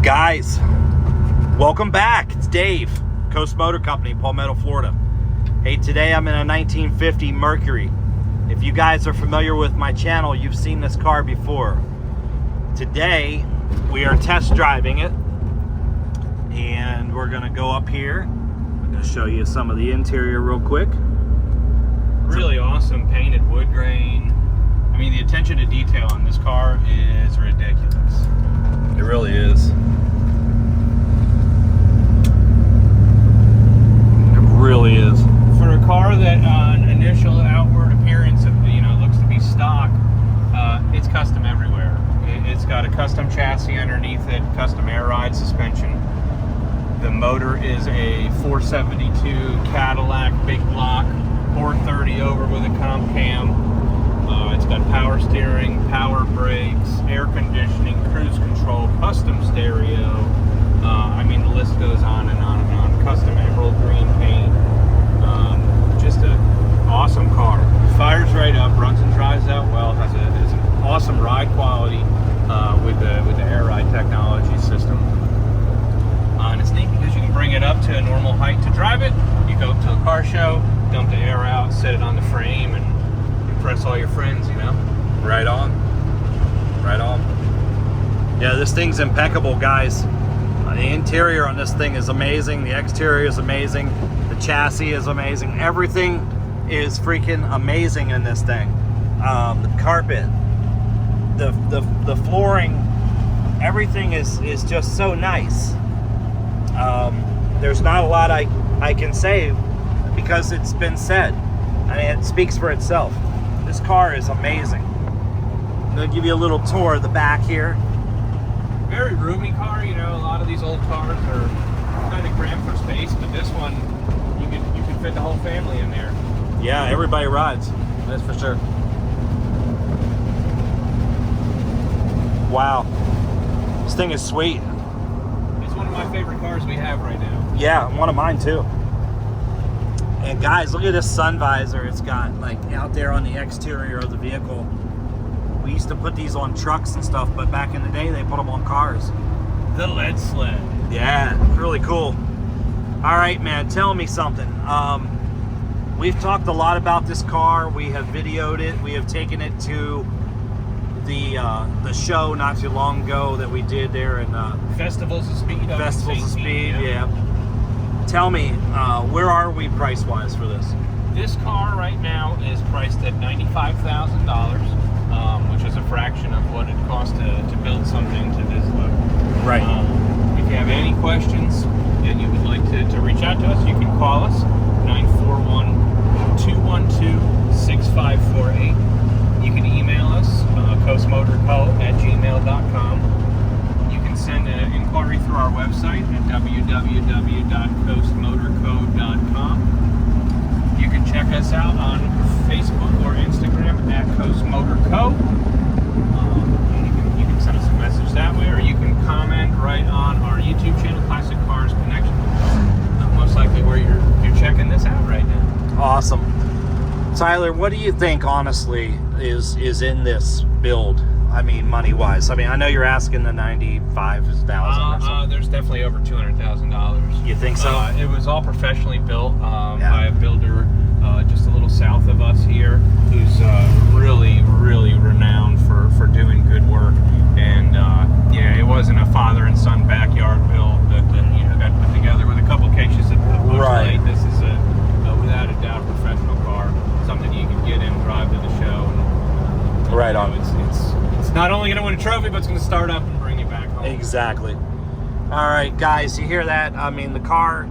Guys, welcome back. It's Dave, Coast Motor Company, Palmetto, Florida. Hey, today I'm in a 1950 Mercury. If you guys are familiar with my channel, you've seen this car before. Today, we are test driving it, and we're gonna go up here. I'm gonna show you some of the interior real quick. Really awesome painted wood grain. I mean, the attention to detail on this car is ridiculous. It really is. It really is. For a car that on initial outward appearance of, looks to be stock, it's custom everywhere. It's got a custom chassis underneath it, custom air ride suspension. The motor is a 472 Cadillac big block, 430 over with a comp cam. It's got power steering, power brakes, air conditioning, cruise control, custom stereo. I mean, the list goes on and on and on. Custom emerald green paint. Just an awesome car. Fires right up, runs and drives out well. Has an awesome ride quality with the air ride technology system. And it's neat because you can bring it up to a normal height to drive it. You go up to a car show, dump the air out, set it on the frame, and impress all your friends, Right on. Right on. Yeah, this thing's impeccable, guys. The interior on this thing is amazing. The exterior is amazing. The chassis is amazing. Everything is freaking amazing in this thing. The carpet, the flooring, everything is just so nice. There's not a lot I can say because it's been said. I mean, it speaks for itself. This car is amazing. I'm going to give you a little tour of the back here. Very roomy car. A lot of these old cars are kind of cramped for space, but this one, you can fit the whole family in there. Yeah, everybody rides. That's for sure. Wow. This thing is sweet. It's one of my favorite cars we have right now. Yeah, one of mine too. And guys, look at this sun visor it's got out there on the exterior of the vehicle. We used to put these on trucks and stuff, but back in the day they put them on cars. The lead sled. Yeah, really cool. All right, man, tell me something. We've talked a lot about this car. We have videoed it. We have taken it to the show not too long ago that we did there in Festivals of Speed. Festivals of Speed, yeah. Tell me, where are we price-wise for this? This car right now is priced at $95,000, which is a fraction of what it costs to build something to this level. Right. If you have any questions and you would like to reach out to us, you can call us, 941-212-6548. You can email us, coastmotorco@gmail.com. Send an inquiry through our website at www.coastmotorco.com. You can check us out on Facebook or Instagram at Coast Motor Co. You can send us a message that way, or you can comment right on our YouTube channel, Classic Cars Connection. Most likely where you're checking this out right now. Awesome. Tyler, what do you think, honestly, is in this build? I mean, money-wise. I mean, I know you're asking the $95,000 or something. There's definitely over $200,000. You think so? It was all professionally built by a builder just a little south of us here, who's really, really renowned for doing good work. And yeah, it wasn't a father and son backyard build that got put together with a couple cases at the bush Right. light. This is without a doubt a professional car, something you can get in, drive to the show. And, right on. It's not only going to win a trophy, but it's going to start up and bring you back home. Exactly. All right, guys, you hear that? I mean, the car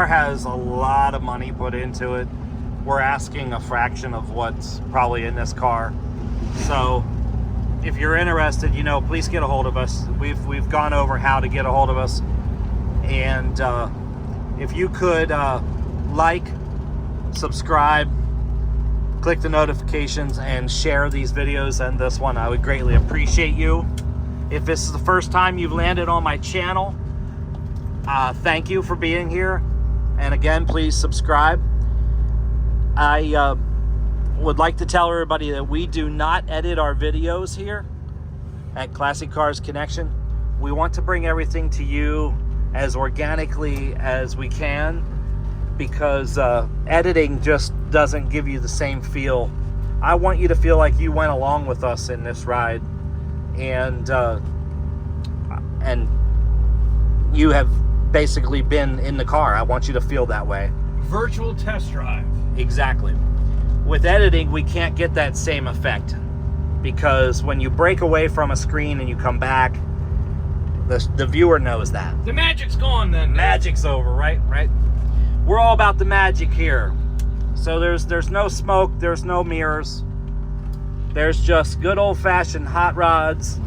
has a lot of money put into it. We're asking a fraction of what's probably in this car. So if you're interested, please get a hold of us. We've gone over how to get a hold of us. And if you could like, subscribe, click the notifications, and share these videos and this one, I would greatly appreciate you. If this is the first time you've landed on my channel, thank you for being here. And again, please subscribe. I would like to tell everybody that we do not edit our videos here at Classic Cars Connection. We want to bring everything to you as organically as we can, because editing just doesn't give you the same feel. I want you to feel like you went along with us in this ride, and you have basically been in the car. I want you to feel that way. Virtual test drive. Exactly. With editing, we can't get that same effect, because when you break away from a screen and you come back, the viewer knows that. The magic's gone then. Magic's over, right? We're all about the magic here. So there's no smoke, there's no mirrors. There's just good old-fashioned hot rods.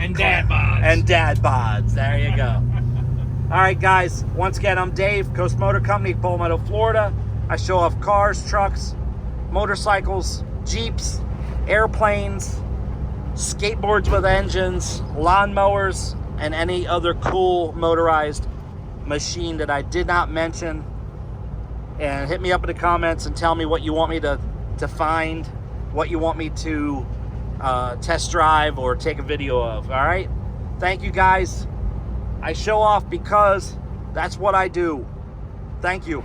And dad bods. And dad bods. There you go. All right, guys. Once again, I'm Dave, Coast Motor Company, Palmetto, Florida. I show off cars, trucks, motorcycles, Jeeps, airplanes, skateboards with engines, lawnmowers, and any other cool motorized machine that I did not mention. And hit me up in the comments and tell me what you want me to find, what you want me to test drive or take a video of. All right? Thank you, guys. I show off because that's what I do. Thank you.